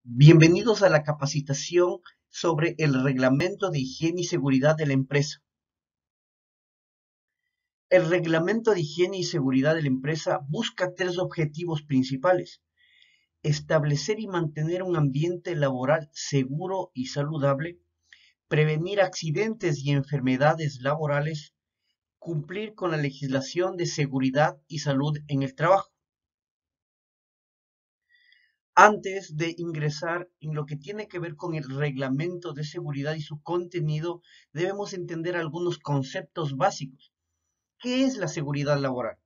Bienvenidos a la capacitación sobre el Reglamento de Higiene y Seguridad de la empresa. El Reglamento de Higiene y Seguridad de la empresa busca tres objetivos principales: establecer y mantener un ambiente laboral seguro y saludable, prevenir accidentes y enfermedades laborales, cumplir con la legislación de seguridad y salud en el trabajo. Antes de ingresar en lo que tiene que ver con el reglamento de seguridad y su contenido, debemos entender algunos conceptos básicos. ¿Qué es la seguridad laboral?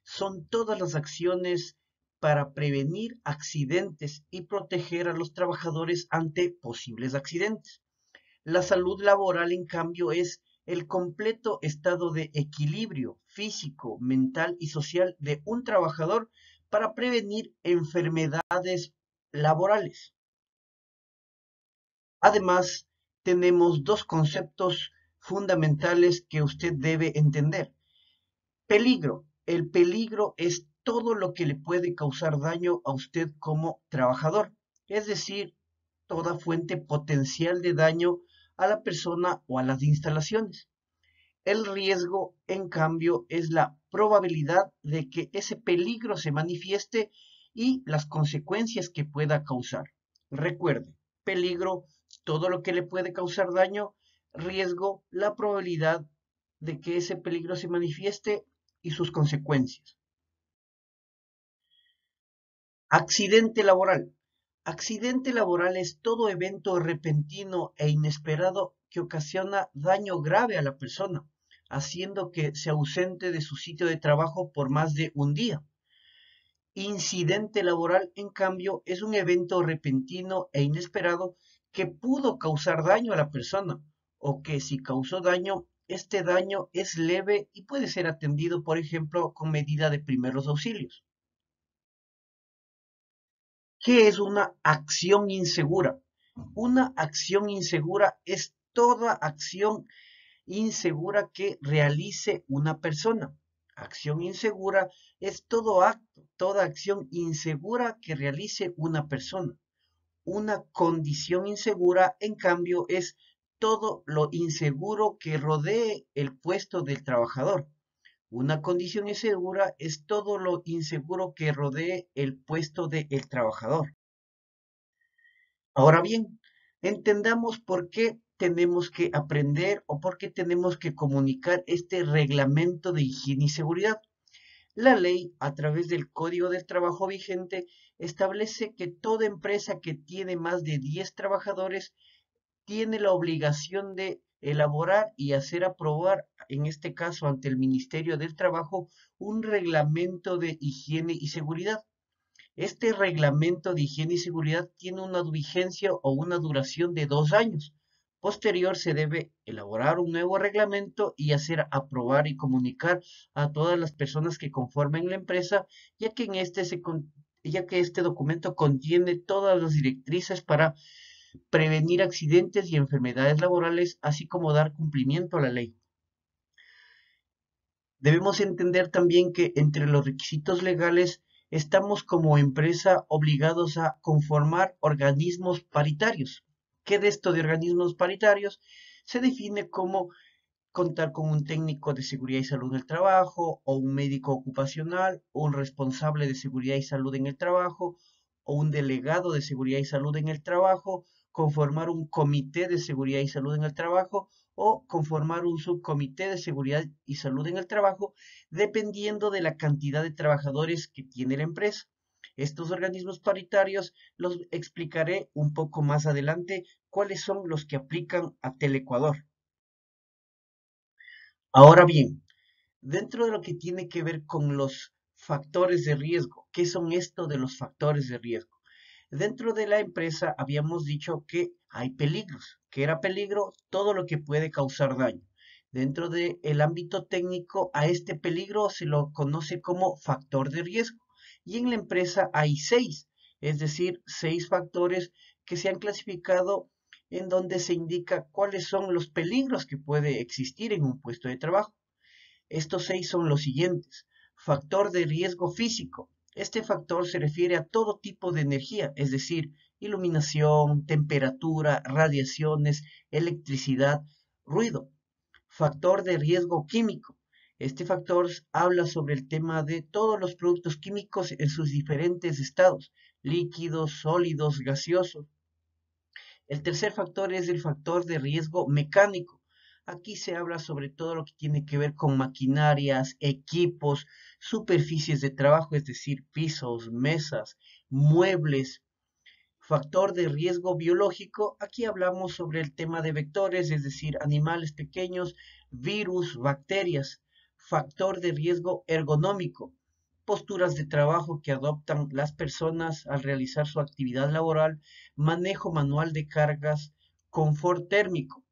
Son todas las acciones para prevenir accidentes y proteger a los trabajadores ante posibles accidentes. La salud laboral, en cambio, es el completo estado de equilibrio físico, mental y social de un trabajador para prevenir enfermedades laborales. Además, tenemos dos conceptos fundamentales que usted debe entender. Peligro. El peligro es todo lo que le puede causar daño a usted como trabajador, es decir, toda fuente potencial de daño a la persona o a las instalaciones. El riesgo, en cambio, es la probabilidad de que ese peligro se manifieste y las consecuencias que pueda causar. Recuerde, peligro, todo lo que le puede causar daño; riesgo, la probabilidad de que ese peligro se manifieste y sus consecuencias. Accidente laboral. Accidente laboral es todo evento repentino e inesperado que ocasiona daño grave a la persona, haciendo que se ausente de su sitio de trabajo por más de un día. Incidente laboral, en cambio, es un evento repentino e inesperado que pudo causar daño a la persona, o que si causó daño, este daño es leve y puede ser atendido, por ejemplo, con medida de primeros auxilios. ¿Qué es una acción insegura? Una acción insegura es toda acción insegura que realice una persona. Acción insegura es todo acto, toda acción insegura que realice una persona. Una condición insegura, en cambio, es todo lo inseguro que rodee el puesto del trabajador. Una condición insegura es todo lo inseguro que rodee el puesto del trabajador. Ahora bien, entendamos por qué tenemos que aprender o por qué tenemos que comunicar este reglamento de higiene y seguridad. La ley, a través del Código del Trabajo vigente, establece que toda empresa que tiene más de 10 trabajadores tiene la obligación de elaborar y hacer aprobar, en este caso ante el Ministerio del Trabajo, un reglamento de higiene y seguridad. Este reglamento de higiene y seguridad tiene una vigencia o una duración de 2 años. Posterior se debe elaborar un nuevo reglamento y hacer aprobar y comunicar a todas las personas que conformen la empresa, ya que ya que este documento contiene todas las directrices para prevenir accidentes y enfermedades laborales, así como dar cumplimiento a la ley. Debemos entender también que entre los requisitos legales estamos como empresa obligados a conformar organismos paritarios. ¿Qué de esto de organismos paritarios? Se define como contar con un técnico de seguridad y salud del trabajo, o un médico ocupacional, o un responsable de seguridad y salud en el trabajo, o un delegado de seguridad y salud en el trabajo, conformar un comité de seguridad y salud en el trabajo, o conformar un subcomité de seguridad y salud en el trabajo, dependiendo de la cantidad de trabajadores que tiene la empresa. Estos organismos paritarios los explicaré un poco más adelante cuáles son los que aplican a Teleecuador. Ahora bien, dentro de lo que tiene que ver con los factores de riesgo, ¿qué son esto de los factores de riesgo? Dentro de la empresa habíamos dicho que hay peligros. ¿Qué era peligro? Todo lo que puede causar daño. Dentro del ámbito técnico, a este peligro se lo conoce como factor de riesgo. Y en la empresa hay 6, es decir, 6 factores que se han clasificado en donde se indica cuáles son los peligros que puede existir en un puesto de trabajo. Estos 6 son los siguientes. Factor de riesgo físico. Este factor se refiere a todo tipo de energía, es decir, iluminación, temperatura, radiaciones, electricidad, ruido. Factor de riesgo químico. Este factor habla sobre el tema de todos los productos químicos en sus diferentes estados, líquidos, sólidos, gaseosos. El tercer factor es el factor de riesgo mecánico. Aquí se habla sobre todo lo que tiene que ver con maquinarias, equipos, superficies de trabajo, es decir, pisos, mesas, muebles. Factor de riesgo biológico, aquí hablamos sobre el tema de vectores, es decir, animales pequeños, virus, bacterias. Factor de riesgo ergonómico, posturas de trabajo que adoptan las personas al realizar su actividad laboral, manejo manual de cargas, confort térmico.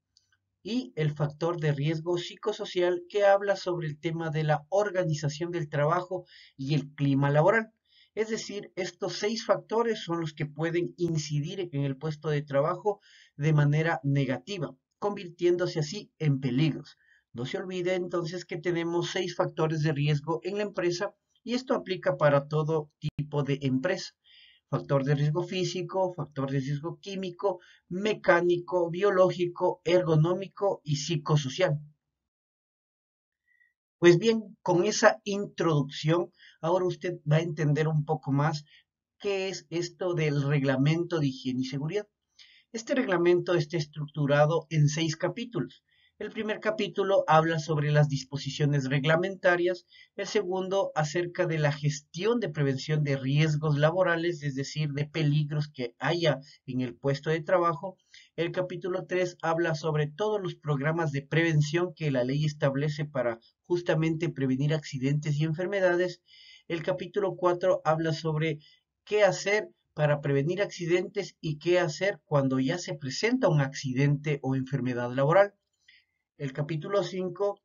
Y el factor de riesgo psicosocial que habla sobre el tema de la organización del trabajo y el clima laboral. Es decir, estos 6 factores son los que pueden incidir en el puesto de trabajo de manera negativa, convirtiéndose así en peligros. No se olvide entonces que tenemos 6 factores de riesgo en la empresa y esto aplica para todo tipo de empresa. Factor de riesgo físico, factor de riesgo químico, mecánico, biológico, ergonómico y psicosocial. Pues bien, con esa introducción, ahora usted va a entender un poco más qué es esto del reglamento de higiene y seguridad. Este reglamento está estructurado en 6 capítulos. El primer capítulo habla sobre las disposiciones reglamentarias, el segundo acerca de la gestión de prevención de riesgos laborales, es decir, de peligros que haya en el puesto de trabajo. El capítulo 3 habla sobre todos los programas de prevención que la ley establece para justamente prevenir accidentes y enfermedades. El capítulo 4 habla sobre qué hacer para prevenir accidentes y qué hacer cuando ya se presenta un accidente o enfermedad laboral. El capítulo 5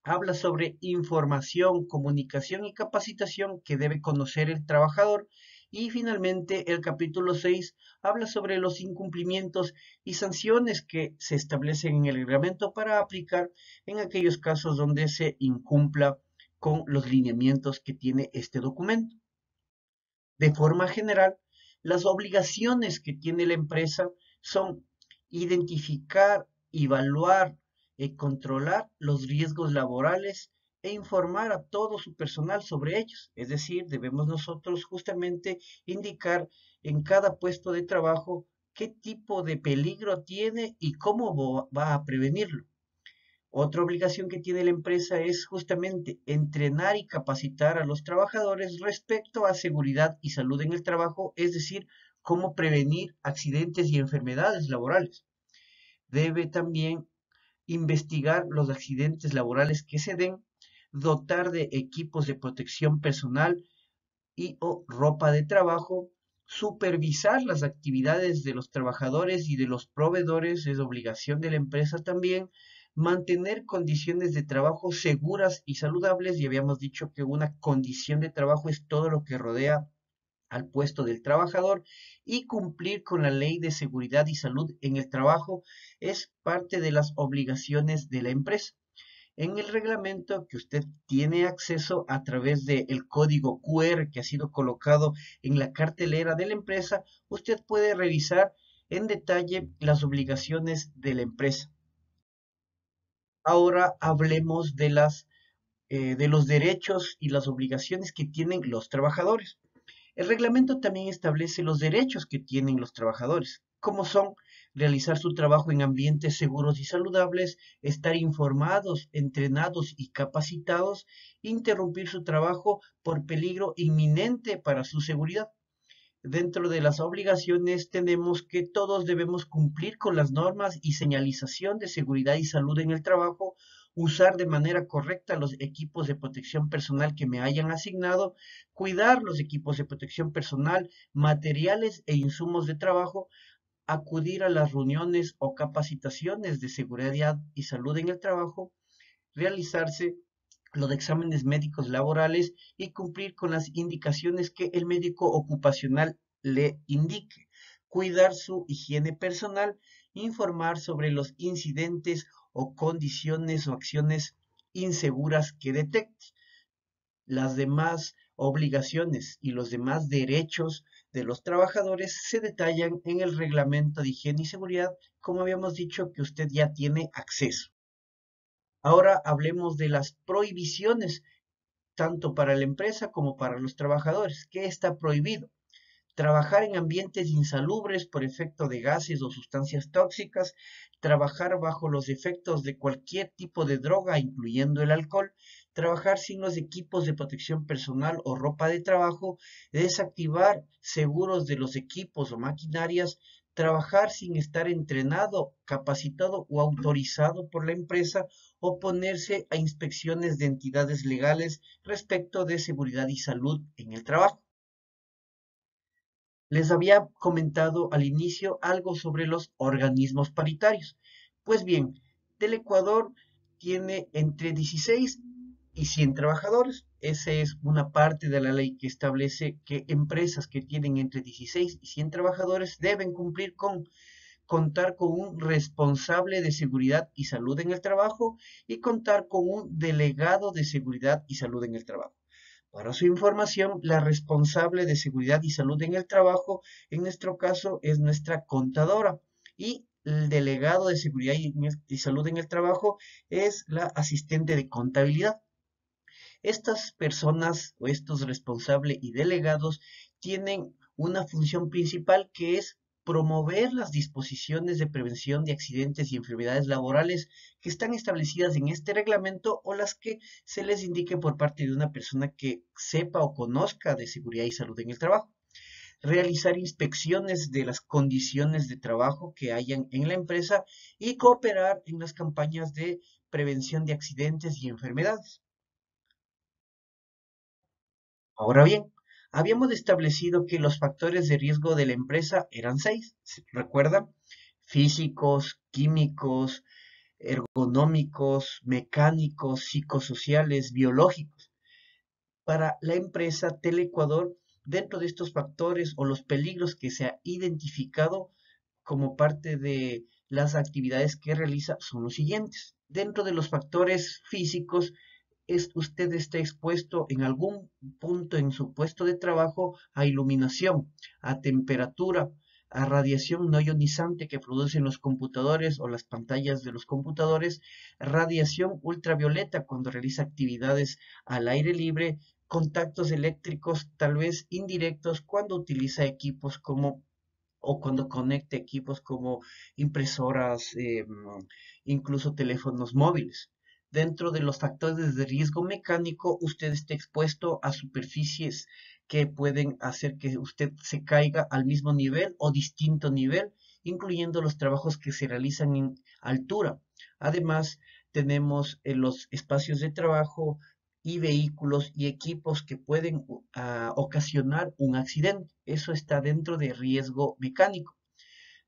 habla sobre información, comunicación y capacitación que debe conocer el trabajador. Y finalmente el capítulo 6 habla sobre los incumplimientos y sanciones que se establecen en el reglamento para aplicar en aquellos casos donde se incumpla con los lineamientos que tiene este documento. De forma general, las obligaciones que tiene la empresa son identificar, evaluar y controlar los riesgos laborales e informar a todo su personal sobre ellos. Es decir, debemos nosotros justamente indicar en cada puesto de trabajo qué tipo de peligro tiene y cómo va a prevenirlo. Otra obligación que tiene la empresa es justamente entrenar y capacitar a los trabajadores respecto a seguridad y salud en el trabajo, es decir, cómo prevenir accidentes y enfermedades laborales. Debe también investigar los accidentes laborales que se den, dotar de equipos de protección personal y o ropa de trabajo, supervisar las actividades de los trabajadores y de los proveedores, es obligación de la empresa también, mantener condiciones de trabajo seguras y saludables, y habíamos dicho que una condición de trabajo es todo lo que rodea al puesto del trabajador y cumplir con la ley de seguridad y salud en el trabajo es parte de las obligaciones de la empresa. En el reglamento que usted tiene acceso a través del código QR que ha sido colocado en la cartelera de la empresa, usted puede revisar en detalle las obligaciones de la empresa. Ahora hablemos de los derechos y las obligaciones que tienen los trabajadores. El reglamento también establece los derechos que tienen los trabajadores, como son realizar su trabajo en ambientes seguros y saludables, estar informados, entrenados y capacitados, interrumpir su trabajo por peligro inminente para su seguridad. Dentro de las obligaciones tenemos que todos debemos cumplir con las normas y señalización de seguridad y salud en el trabajo, usar de manera correcta los equipos de protección personal que me hayan asignado, cuidar los equipos de protección personal, materiales e insumos de trabajo, acudir a las reuniones o capacitaciones de seguridad y salud en el trabajo, realizarse los exámenes médicos laborales y cumplir con las indicaciones que el médico ocupacional le indique, cuidar su higiene personal, informar sobre los incidentes o condiciones o acciones inseguras que detecte. Las demás obligaciones y los demás derechos de los trabajadores se detallan en el reglamento de higiene y seguridad, como habíamos dicho que usted ya tiene acceso. Ahora hablemos de las prohibiciones, tanto para la empresa como para los trabajadores. ¿Qué está prohibido? Trabajar en ambientes insalubres por efecto de gases o sustancias tóxicas, trabajar bajo los efectos de cualquier tipo de droga, incluyendo el alcohol, trabajar sin los equipos de protección personal o ropa de trabajo, desactivar seguros de los equipos o maquinarias, trabajar sin estar entrenado, capacitado o autorizado por la empresa, oponerse a inspecciones de entidades legales respecto de seguridad y salud en el trabajo. Les había comentado al inicio algo sobre los organismos paritarios. Pues bien, Telecuador tiene entre 16 y 100 trabajadores. Esa es una parte de la ley que establece que empresas que tienen entre 16 y 100 trabajadores deben cumplir con contar con un responsable de seguridad y salud en el trabajo y contar con un delegado de seguridad y salud en el trabajo. Para su información, la responsable de seguridad y salud en el trabajo, en nuestro caso, es nuestra contadora y el delegado de seguridad y salud en el trabajo es la asistente de contabilidad. Estas personas o estos responsables y delegados tienen una función principal que es promover las disposiciones de prevención de accidentes y enfermedades laborales que están establecidas en este reglamento o las que se les indique por parte de una persona que sepa o conozca de seguridad y salud en el trabajo. Realizar inspecciones de las condiciones de trabajo que hayan en la empresa y cooperar en las campañas de prevención de accidentes y enfermedades. Ahora bien, habíamos establecido que los factores de riesgo de la empresa eran seis. ¿Recuerdan? Físicos, químicos, ergonómicos, mecánicos, psicosociales, biológicos. Para la empresa Teleecuador, dentro de estos factores o los peligros que se ha identificado como parte de las actividades que realiza son los siguientes. Dentro de los factores físicos, usted está expuesto en algún punto en su puesto de trabajo a iluminación, a temperatura, a radiación no ionizante que producen los computadores o las pantallas de los computadores, radiación ultravioleta cuando realiza actividades al aire libre, contactos eléctricos tal vez indirectos cuando utiliza equipos como o cuando conecte equipos como impresoras, incluso teléfonos móviles. Dentro de los factores de riesgo mecánico, usted está expuesto a superficies que pueden hacer que usted se caiga al mismo nivel o distinto nivel, incluyendo los trabajos que se realizan en altura. Además, tenemos los espacios de trabajo y vehículos y equipos que pueden ocasionar un accidente. Eso está dentro de riesgo mecánico.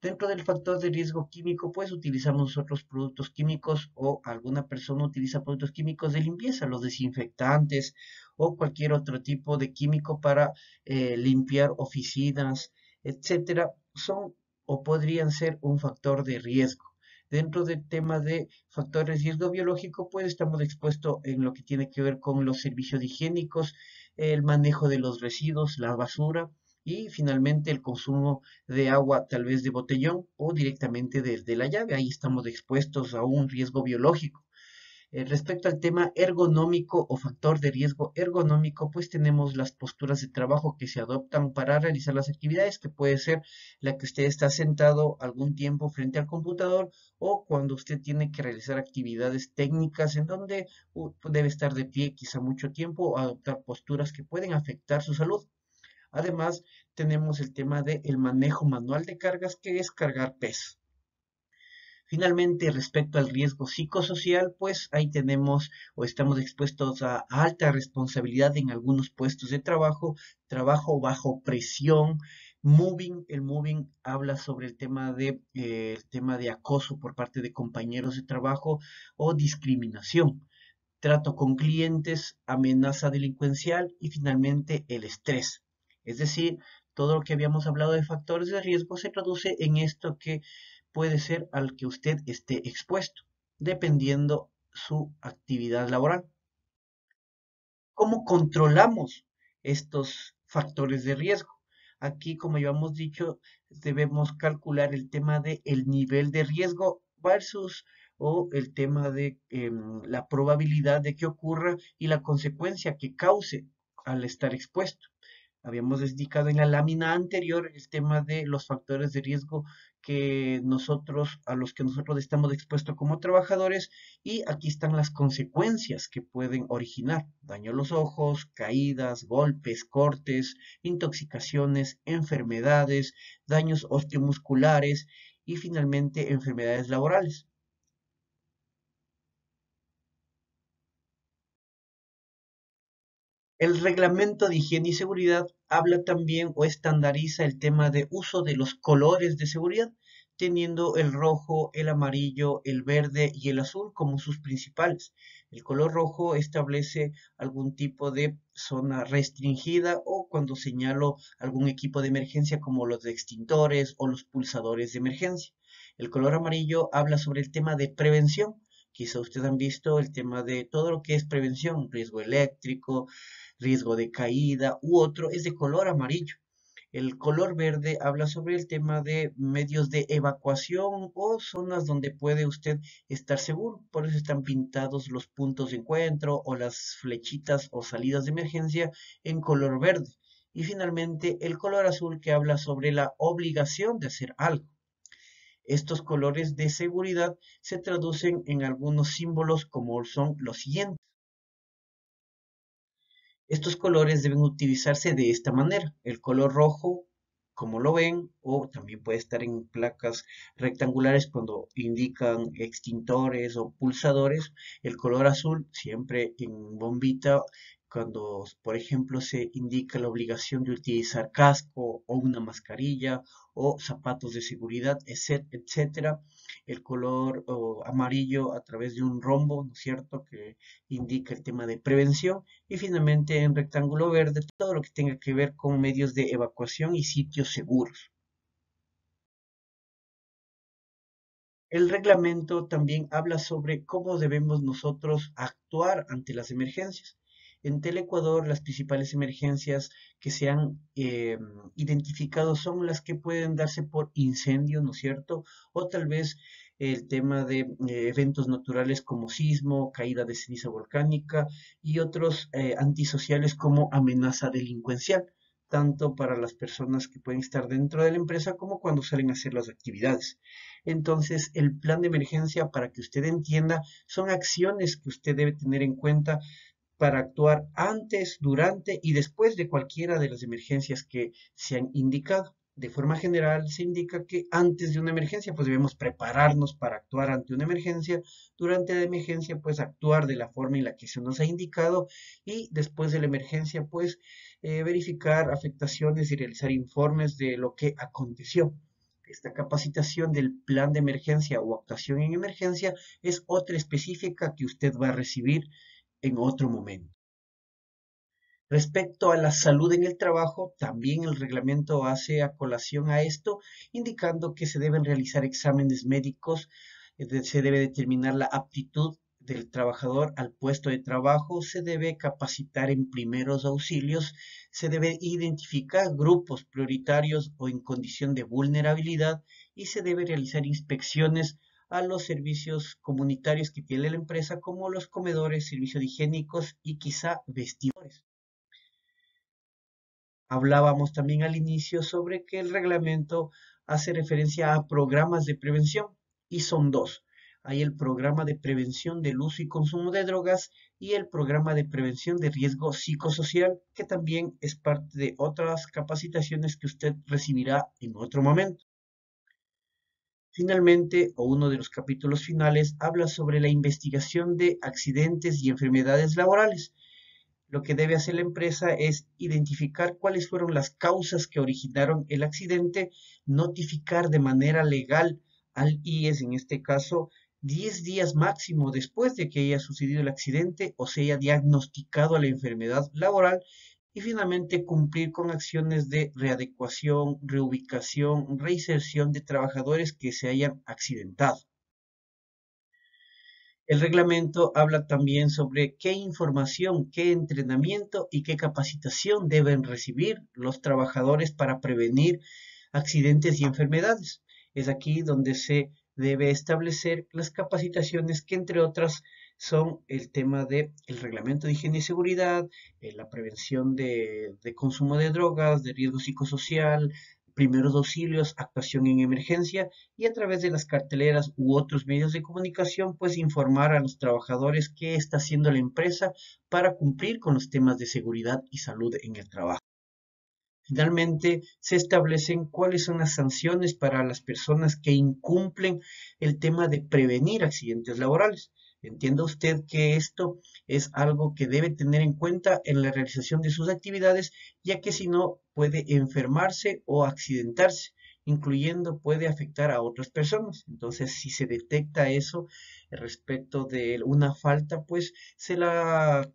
Dentro del factor de riesgo químico, pues utilizamos nosotros productos químicos o alguna persona utiliza productos químicos de limpieza, los desinfectantes o cualquier otro tipo de químico para limpiar oficinas, etcétera, son o podrían ser un factor de riesgo. Dentro del tema de factores de riesgo biológico, pues estamos expuestos en lo que tiene que ver con los servicios higiénicos, el manejo de los residuos, la basura y finalmente el consumo de agua tal vez de botellón o directamente desde la llave. Ahí estamos expuestos a un riesgo biológico. Respecto al tema ergonómico o factor de riesgo ergonómico, pues tenemos las posturas de trabajo que se adoptan para realizar las actividades, que puede ser la que usted está sentado algún tiempo frente al computador o cuando usted tiene que realizar actividades técnicas en donde debe estar de pie quizá mucho tiempo o adoptar posturas que pueden afectar su salud. Además, tenemos el tema del manejo manual de cargas, que es cargar peso. Finalmente, respecto al riesgo psicosocial, pues ahí tenemos o estamos expuestos a alta responsabilidad en algunos puestos de trabajo, trabajo bajo presión, moving. El moving habla sobre el tema de acoso por parte de compañeros de trabajo o discriminación, trato con clientes, amenaza delincuencial y finalmente el estrés. Es decir, todo lo que habíamos hablado de factores de riesgo se traduce en esto que puede ser al que usted esté expuesto, dependiendo su actividad laboral. ¿Cómo controlamos estos factores de riesgo? Aquí, como ya hemos dicho, debemos calcular el tema de el nivel de riesgo versus o el tema de la probabilidad de que ocurra y la consecuencia que cause al estar expuesto. Habíamos indicado en la lámina anterior el tema de los factores de riesgo a los que nosotros estamos expuestos como trabajadores, y aquí están las consecuencias que pueden originar: daño a los ojos, caídas, golpes, cortes, intoxicaciones, enfermedades, daños osteomusculares y finalmente enfermedades laborales. El reglamento de higiene y seguridad habla también o estandariza el tema de uso de los colores de seguridad, teniendo el rojo, el amarillo, el verde y el azul como sus principales. El color rojo establece algún tipo de zona restringida o cuando señalo algún equipo de emergencia como los de extintores o los pulsadores de emergencia. El color amarillo habla sobre el tema de prevención. Quizá ustedes han visto el tema de todo lo que es prevención, riesgo eléctrico, riesgo de caída u otro, es de color amarillo. El color verde habla sobre el tema de medios de evacuación o zonas donde puede usted estar seguro. Por eso están pintados los puntos de encuentro o las flechitas o salidas de emergencia en color verde. Y finalmente el color azul, que habla sobre la obligación de hacer algo. Estos colores de seguridad se traducen en algunos símbolos como son los siguientes. Estos colores deben utilizarse de esta manera: el color rojo, como lo ven, o también puede estar en placas rectangulares cuando indican extintores o pulsadores; el color azul siempre en bombita cuando, por ejemplo, se indica la obligación de utilizar casco o una mascarilla o zapatos de seguridad, etcétera. El color amarillo a través de un rombo, ¿no es cierto?, que indica el tema de prevención. Y finalmente en rectángulo verde, todo lo que tenga que ver con medios de evacuación y sitios seguros. El reglamento también habla sobre cómo debemos nosotros actuar ante las emergencias. En Teleecuador, las principales emergencias que se han identificado son las que pueden darse por incendio, ¿no es cierto? O tal vez el tema de eventos naturales como sismo, caída de ceniza volcánica y otros antisociales como amenaza delincuencial, tanto para las personas que pueden estar dentro de la empresa como cuando salen a hacer las actividades. Entonces, el plan de emergencia, para que usted entienda, son acciones que usted debe tener en cuenta para actuar antes, durante y después de cualquiera de las emergencias que se han indicado. De forma general, se indica que antes de una emergencia, pues debemos prepararnos para actuar ante una emergencia; durante la emergencia, pues actuar de la forma en la que se nos ha indicado; y después de la emergencia, pues verificar afectaciones y realizar informes de lo que aconteció. Esta capacitación del plan de emergencia o actuación en emergencia es otra específica que usted va a recibir en otro momento. Respecto a la salud en el trabajo, también el reglamento hace a colación a esto, indicando que se deben realizar exámenes médicos, se debe determinar la aptitud del trabajador al puesto de trabajo, se debe capacitar en primeros auxilios, se debe identificar grupos prioritarios o en condición de vulnerabilidad y se debe realizar inspecciones a los servicios comunitarios que tiene la empresa, como los comedores, servicios higiénicos y quizá vestidores. Hablábamos también al inicio sobre que el reglamento hace referencia a programas de prevención, y son dos. Hay el programa de prevención del uso y consumo de drogas y el programa de prevención de riesgo psicosocial, que también es parte de otras capacitaciones que usted recibirá en otro momento. Finalmente, o uno de los capítulos finales, habla sobre la investigación de accidentes y enfermedades laborales. Lo que debe hacer la empresa es identificar cuáles fueron las causas que originaron el accidente, notificar de manera legal al IES, en este caso, 10 días máximo después de que haya sucedido el accidente o se haya diagnosticado la enfermedad laboral, y finalmente cumplir con acciones de readecuación, reubicación, reinserción de trabajadores que se hayan accidentado. El reglamento habla también sobre qué información, qué entrenamiento y qué capacitación deben recibir los trabajadores para prevenir accidentes y enfermedades. Es aquí donde se debe establecer las capacitaciones que, entre otras, son el tema de el reglamento de higiene y seguridad, la prevención de consumo de drogas, de riesgo psicosocial, primeros auxilios, actuación en emergencia y a través de las carteleras u otros medios de comunicación, pues informar a los trabajadores qué está haciendo la empresa para cumplir con los temas de seguridad y salud en el trabajo. Finalmente, se establecen cuáles son las sanciones para las personas que incumplen el tema de prevenir accidentes laborales. Entienda usted que esto es algo que debe tener en cuenta en la realización de sus actividades, ya que si no puede enfermarse o accidentarse, incluyendo puede afectar a otras personas. Entonces, si se detecta eso respecto de una falta, pues se la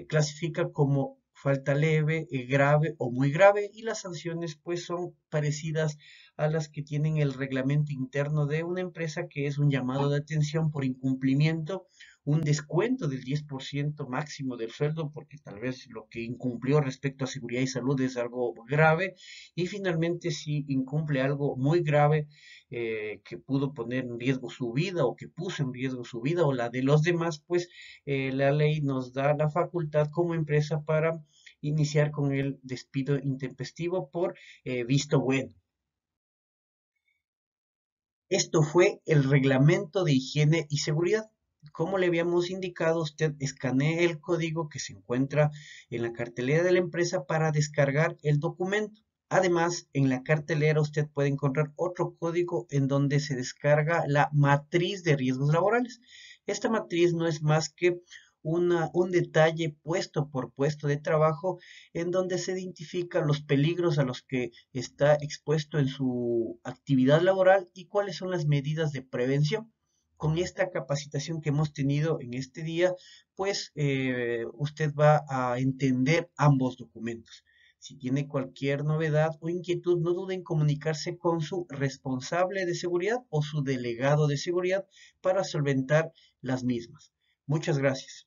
clasifica como falta leve, grave o muy grave y las sanciones pues son parecidas a las que tienen el reglamento interno de una empresa, que es un llamado de atención por incumplimiento, un descuento del 10% máximo del sueldo porque tal vez lo que incumplió respecto a seguridad y salud es algo grave, y finalmente si incumple algo muy grave, que pudo poner en riesgo su vida o que puso en riesgo su vida o la de los demás, pues la ley nos da la facultad como empresa para iniciar con el despido intempestivo por visto bueno. Esto fue el reglamento de higiene y seguridad. Como le habíamos indicado, usted escanee el código que se encuentra en la cartelera de la empresa para descargar el documento. Además, en la cartelera usted puede encontrar otro código en donde se descarga la matriz de riesgos laborales. Esta matriz no es más que un detalle puesto por puesto de trabajo en donde se identifican los peligros a los que está expuesto en su actividad laboral y cuáles son las medidas de prevención. Con esta capacitación que hemos tenido en este día, pues usted va a entender ambos documentos. Si tiene cualquier novedad o inquietud, no dude en comunicarse con su responsable de seguridad o su delegado de seguridad para solventar las mismas. Muchas gracias.